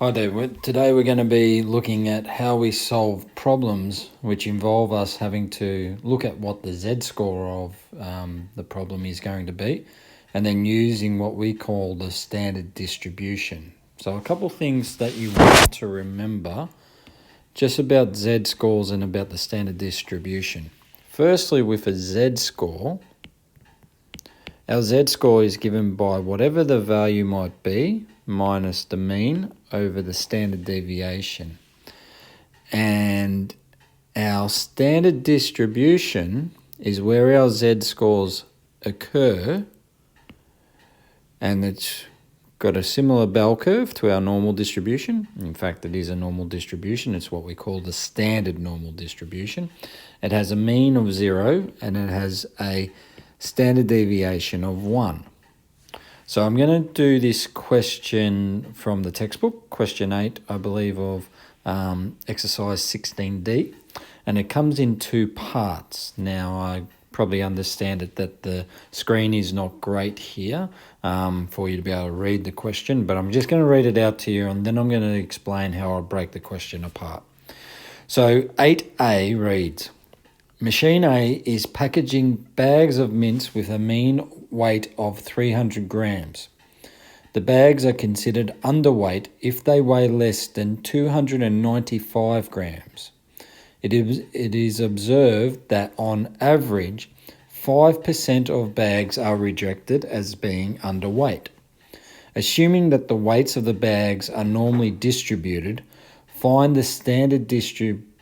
Hi there. Today we're going to be looking at how we solve problems which involve us having to look at what the z-score of the problem is going to be, and then using what we call the standard distribution. So a couple of things that you want to remember just about z-scores and about the standard distribution. Firstly, with a z-score, our z-score is given by whatever the value might be minus the mean over the standard deviation. And our standard distribution is where our z-scores occur, and it's got a similar bell curve to our normal distribution. In fact, it is a normal distribution. It's what we call the standard normal distribution. It has a mean of 0 and it has a standard deviation of 1. So I'm going to do this question from the textbook, question 8, I believe, of exercise 16D, and it comes in two parts. Now, I probably understand it that the screen is not great here for you to be able to read the question, but I'm just going to read it out to you, and then I'm going to explain how I break the question apart. So 8A reads, Machine A is packaging bags of mints with a mean weight of 300 grams. The bags are considered underweight if they weigh less than 295 grams. It is observed that on average, 5% of bags are rejected as being underweight. Assuming that the weights of the bags are normally distributed, find the standard deviation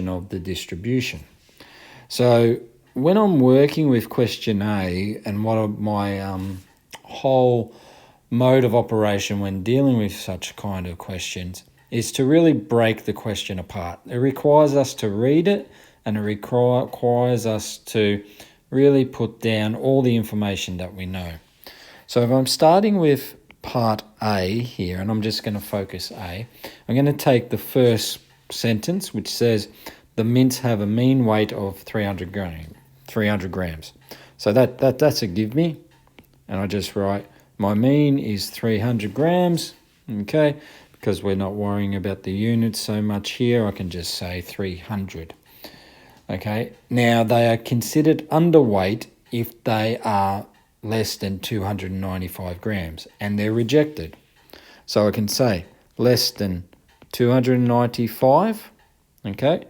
of the distribution. So when I'm working with question A, and what my whole mode of operation when dealing with such kind of questions is to really break the question apart. It requires us to read it, and it requires us to really put down all the information that we know. So if I'm starting with part A here, and I'm just going to focus A, I'm going to take the first sentence, which says the mints have a mean weight of 300 grams. So that's a give me, and I just write my mean is 300 grams, okay, because we're not worrying about the units so much here. I can just say 300. Okay, now they are considered underweight if they are less than 295 grams, and they're rejected. So I can say less than 295, okay,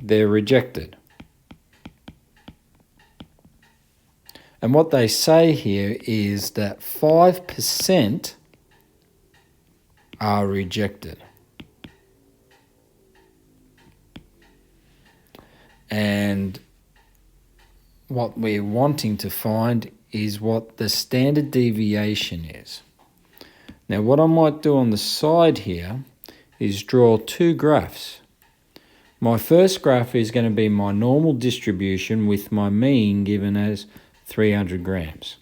they're rejected. And what they say here is that 5% are rejected. And what we're wanting to find is what the standard deviation is. Now, what I might do on the side here is draw two graphs. My first graph is going to be my normal distribution with my mean given as 300 grams.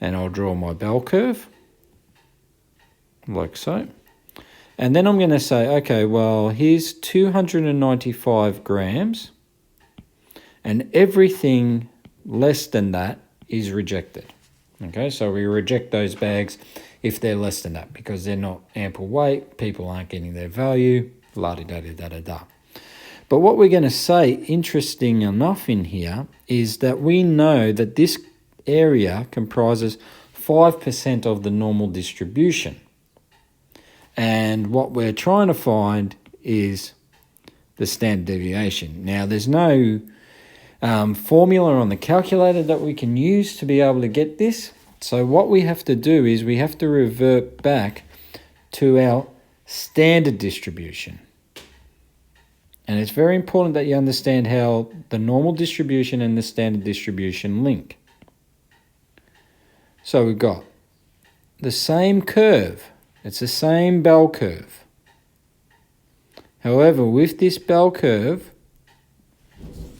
And I'll draw my bell curve, like so. And then I'm going to say, okay, well, here's 295 grams, and everything less than that is rejected. Okay, so we reject those bags if they're less than that because they're not ample weight, people aren't getting their value, la-di-da-di-da-da-da. But what we're going to say, interesting enough in here, is that we know that this area comprises 5% of the normal distribution. And what we're trying to find is the standard deviation. Now, there's no formula on the calculator that we can use to be able to get this. So what we have to do is we have to revert back to our standard distribution. And it's very important that you understand how the normal distribution and the standard distribution link. So we've got the same curve. It's the same bell curve. However, with this bell curve,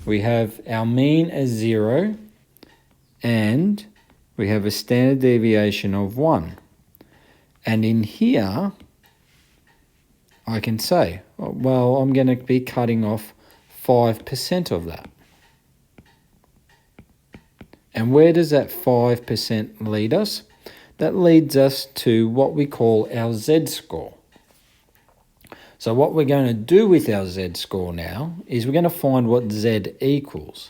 we have our mean as 0 and we have a standard deviation of 1. And in here, I can say, well, I'm going to be cutting off 5% of that. And where does that 5% lead us? that leads us to what we call our Z-score. So what we're going to do with our Z-score now is we're going to find what Z equals.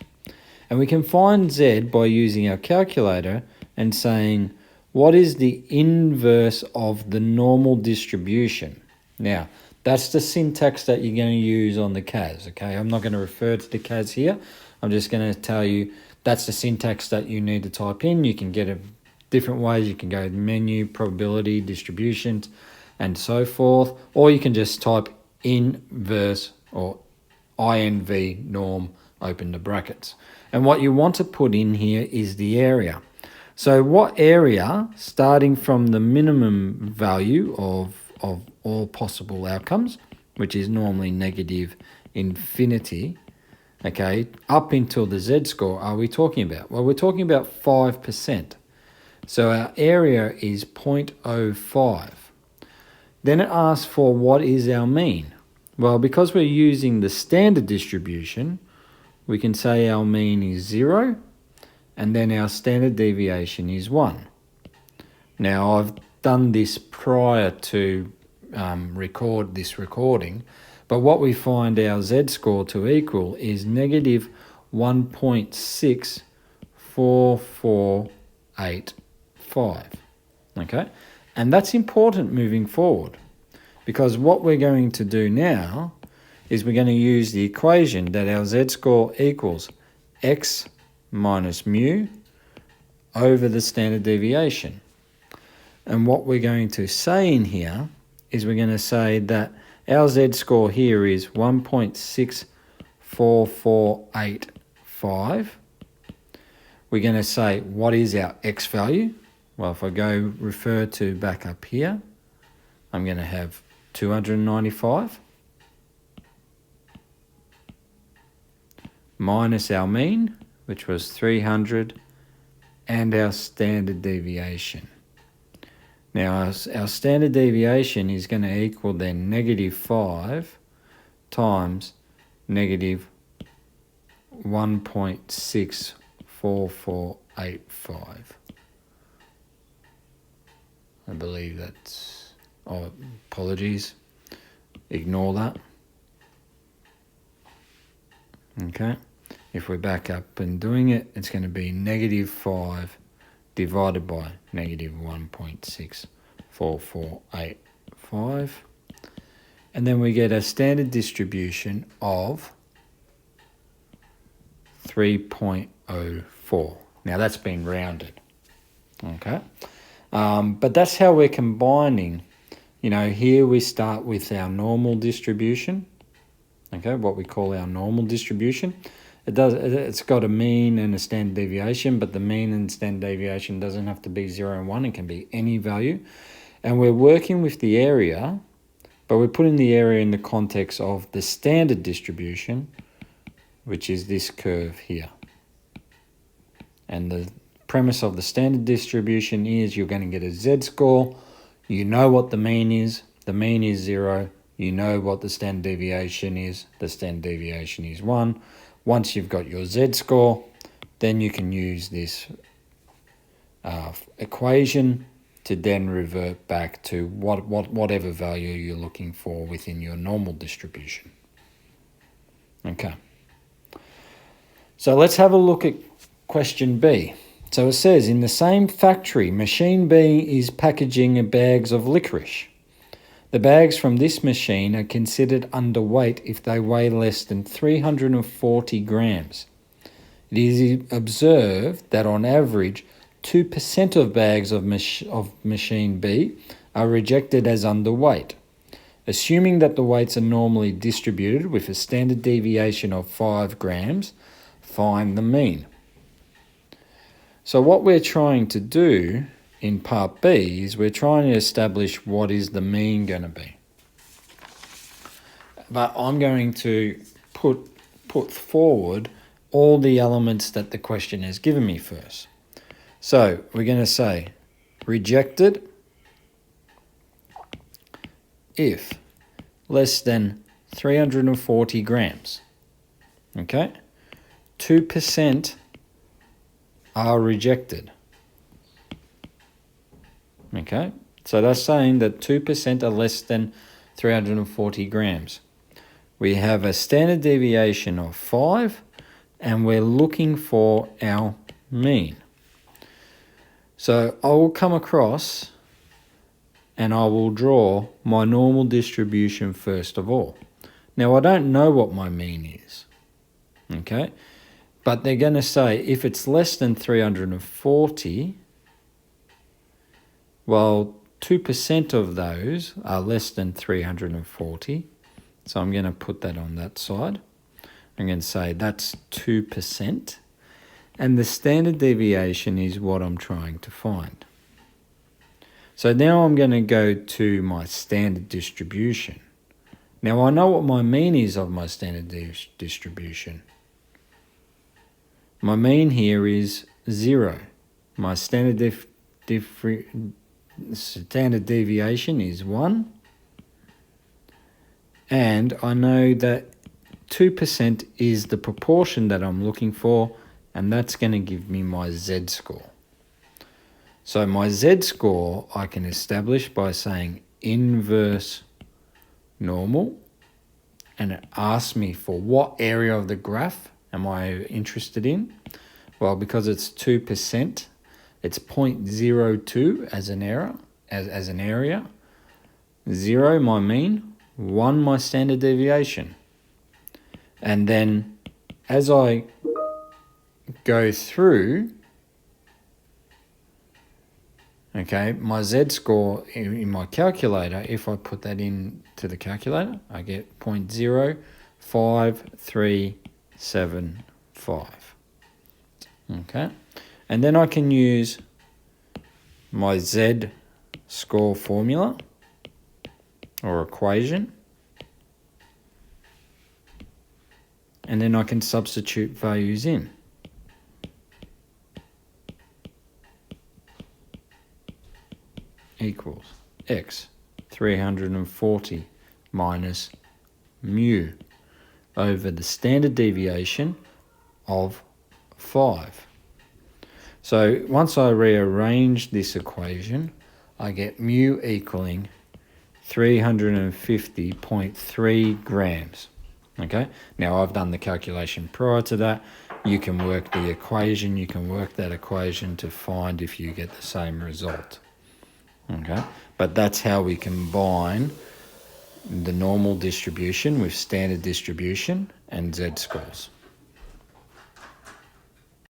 And we can find Z by using our calculator and saying, what is the inverse of the normal distribution? Now, that's the syntax that you're going to use on the CAS, okay? I'm not going to refer to the CAS here. I'm just going to tell you that's the syntax that you need to type in. You can get it different ways. You can go menu, probability, distributions, and so forth. Or you can just type inverse or INV norm, open the brackets. And what you want to put in here is the area. So what area, starting from the minimum value of all possible outcomes, which is normally negative infinity, okay, up until the Z-score, are we talking about? Well, we're talking about 5%. So our area is 0.05. Then it asks for what is our mean. Well, because we're using the standard distribution, we can say our mean is 0, and then our standard deviation is 1. Now, I've done this prior to record this recording, but what we find our Z-score to equal is negative 1.64485. Okay, and that's important moving forward, because what we're going to do now is we're going to use the equation that our Z-score equals x minus mu over the standard deviation. And what we're going to say in here is we're going to say that our Z-score here is 1.64485. We're going to say, what is our x value? Well, if I go refer to back up here, I'm going to have 295 minus our mean, which was 300, and our standard deviation. Now, our standard deviation is going to equal then negative 5 times negative 1.64485. I believe that's, oh, apologies, ignore that. Okay, if we're back up and doing it, it's going to be negative 5 divided by negative 1.64485. And then we get a standard distribution of 3.04. Now that's been rounded. Okay, but that's how we're combining. You know, here we start with our normal distribution. Okay, what we call our normal distribution. It's got a mean and a standard deviation, but the mean and standard deviation doesn't have to be 0 and 1. It can be any value. And we're working with the area, but we're putting the area in the context of the standard distribution, which is this curve here. And the premise of the standard distribution is you're going to get a Z-score. You know what the mean is. The mean is 0. You know what the standard deviation is. The standard deviation is 1. Once you've got your Z-score, then you can use this equation to then revert back to whatever value you're looking for within your normal distribution. Okay. So let's have a look at question B. So it says, in the same factory, machine B is packaging bags of licorice. The bags from this machine are considered underweight if they weigh less than 340 grams. It is observed that on average, 2% of bags of machine B are rejected as underweight. Assuming that the weights are normally distributed with a standard deviation of 5 grams, find the mean. So what we're trying to do in part B is we're trying to establish what is the mean going to be. But I'm going to put forward all the elements that the question has given me first. So we're going to say rejected if less than 340 grams. Okay? 2% are rejected. Okay, so that's saying that 2% are less than 340 grams. We have a standard deviation of 5, and we're looking for our mean. So I will come across and I will draw my normal distribution first of all. Now I don't know what my mean is, okay? But they're going to say if it's less than 340, well, 2% of those are less than 340. So I'm going to put that on that side. I'm going to say that's 2%. And the standard deviation is what I'm trying to find. So now I'm going to go to my standard distribution. Now I know what my mean is of my standard distribution. My mean here is 0. My standard standard deviation is 1. And I know that 2% is the proportion that I'm looking for, and that's going to give me my Z-score. So my Z-score I can establish by saying inverse normal, and it asks me for what area of the graph am I interested in. Well, because it's 2%, it's 0.02 as an error, as an area. 0 my mean, 1 my standard deviation. And then as I go through, okay, my Z-score in my calculator, if I put that into the calculator, I get 0.05375. Okay, and then I can use my Z-score formula or equation, and then I can substitute values in. Equals x 340 minus mu over the standard deviation of 5. So once I rearrange this equation, I get mu equaling 350.3 grams. Okay, now I've done the calculation prior to that. You can work the equation, you can work that equation to find if you get the same result. Okay, but that's how we combine the normal distribution with standard distribution and Z-scores.